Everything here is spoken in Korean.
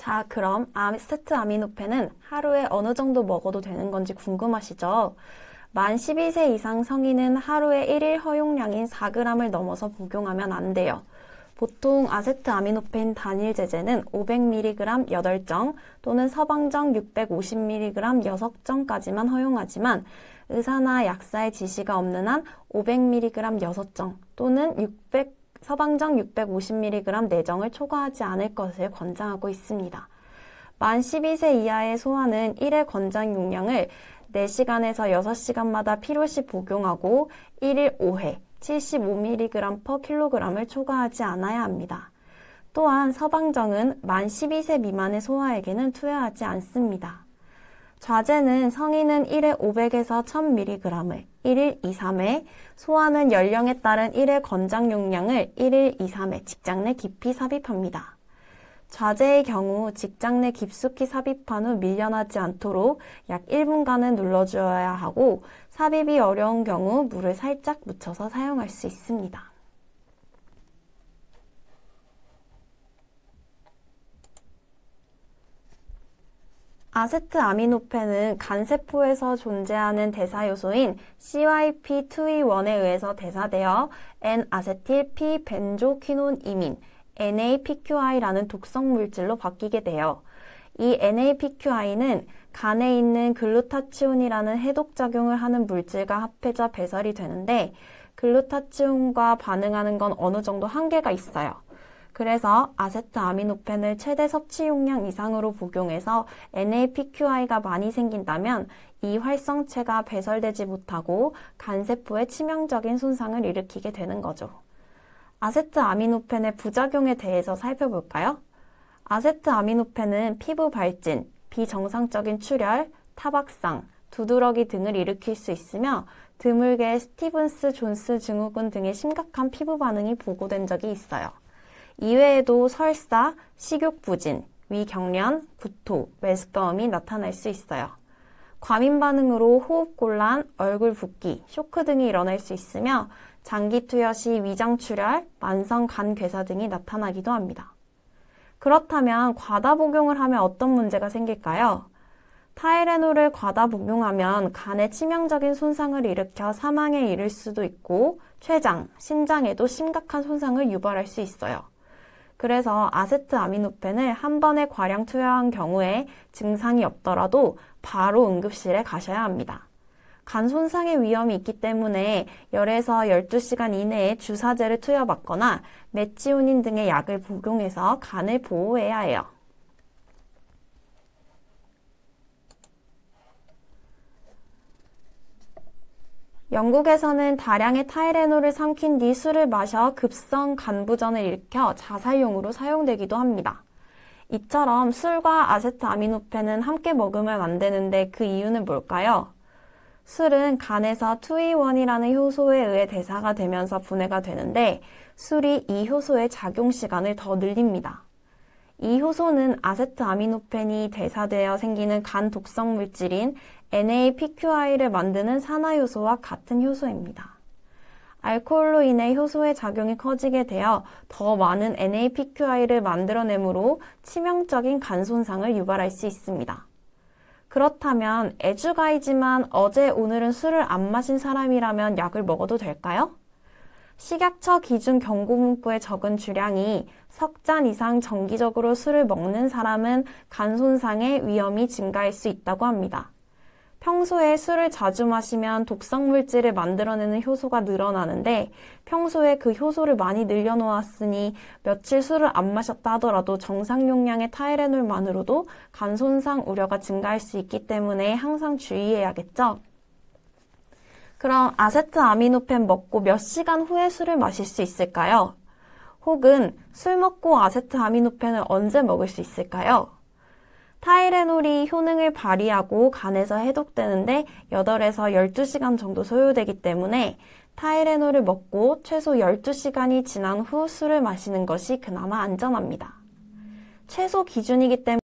자, 그럼 아세트아미노펜은 하루에 어느 정도 먹어도 되는 건지 궁금하시죠? 만 12세 이상 성인은 하루에 1일 허용량인 4g을 넘어서 복용하면 안 돼요. 보통 아세트아미노펜 단일 제제는 500mg 8정 또는 서방정 650mg 6정까지만 허용하지만 의사나 약사의 지시가 없는 한 500mg 6정 또는 서방정 650mg 4정을 초과하지 않을 것을 권장하고 있습니다. 만 12세 이하의 소아는 1회 권장 용량을 4시간에서 6시간마다 필요시 복용하고 1일 5회 75mg/kg을 초과하지 않아야 합니다. 또한 서방정은 만 12세 미만의 소아에게는 투여하지 않습니다. 좌제는 성인은 1회 500에서 1000mg을 1일 2, 3회, 소아는 연령에 따른 1회 권장 용량을 1일 2, 3회 직장 내 깊이 삽입합니다. 좌제의 경우 직장 내 깊숙이 삽입한 후 밀려나지 않도록 약 1분간은 눌러주어야 하고 삽입이 어려운 경우 물을 살짝 묻혀서 사용할 수 있습니다. 아세트아미노펜은 간세포에서 존재하는 대사효소인 CYP2E1에 의해서 대사되어 N-아세틸 피벤조퀴논이민 NAPQI라는 독성 물질로 바뀌게 돼요. 이 NAPQI는 간에 있는 글루타치온이라는 해독작용을 하는 물질과 합해져 배설이 되는데 글루타치온과 반응하는 건 어느 정도 한계가 있어요. 그래서 아세트아미노펜을 최대 섭취 용량 이상으로 복용해서 NAPQI가 많이 생긴다면 이 활성체가 배설되지 못하고 간세포에 치명적인 손상을 일으키게 되는 거죠. 아세트아미노펜의 부작용에 대해서 살펴볼까요? 아세트아미노펜은 피부 발진, 비정상적인 출혈, 타박상, 두드러기 등을 일으킬 수 있으며 드물게 스티븐스 존스 증후군 등의 심각한 피부 반응이 보고된 적이 있어요. 이외에도 설사, 식욕부진, 위경련, 구토, 메스꺼움이 나타날 수 있어요. 과민 반응으로 호흡곤란, 얼굴 붓기, 쇼크 등이 일어날 수 있으며 장기 투여 시 위장출혈, 만성 간괴사 등이 나타나기도 합니다. 그렇다면 과다 복용을 하면 어떤 문제가 생길까요? 타이레놀을 과다 복용하면 간에 치명적인 손상을 일으켜 사망에 이를 수도 있고 췌장, 신장에도 심각한 손상을 유발할 수 있어요. 그래서 아세트아미노펜을 한 번에 과량 투여한 경우에 증상이 없더라도 바로 응급실에 가셔야 합니다. 간 손상의 위험이 있기 때문에 열에서 12시간 이내에 주사제를 투여받거나 메치오닌 등의 약을 복용해서 간을 보호해야 해요. 영국에서는 다량의 타이레놀을 삼킨 뒤 술을 마셔 급성 간부전을 일으켜 자살용으로 사용되기도 합니다. 이처럼 술과 아세트아미노펜은 함께 먹으면 안 되는데 그 이유는 뭘까요? 술은 간에서 2E1이라는 효소에 의해 대사가 되면서 분해가 되는데 술이 이 효소의 작용 시간을 더 늘립니다. 이 효소는 아세트아미노펜이 대사되어 생기는 간 독성 물질인 NAPQI를 만드는 산화효소와 같은 효소입니다. 알코올로 인해 효소의 작용이 커지게 되어 더 많은 NAPQI를 만들어내므로 치명적인 간 손상을 유발할 수 있습니다. 그렇다면 애주가이지만 어제 오늘은 술을 안 마신 사람이라면 약을 먹어도 될까요? 식약처 기준 경고 문구에 적은 주량이 석 잔 이상 정기적으로 술을 먹는 사람은 간 손상의 위험이 증가할 수 있다고 합니다. 평소에 술을 자주 마시면 독성 물질을 만들어내는 효소가 늘어나는데 평소에 그 효소를 많이 늘려놓았으니 며칠 술을 안 마셨다 하더라도 정상 용량의 타이레놀만으로도 간 손상 우려가 증가할 수 있기 때문에 항상 주의해야겠죠? 그럼 아세트아미노펜 먹고 몇 시간 후에 술을 마실 수 있을까요? 혹은 술 먹고 아세트아미노펜을 언제 먹을 수 있을까요? 타이레놀이 효능을 발휘하고 간에서 해독되는데 8에서 12시간 정도 소요되기 때문에 타이레놀을 먹고 최소 12시간이 지난 후 술을 마시는 것이 그나마 안전합니다. 최소 기준이기 때문에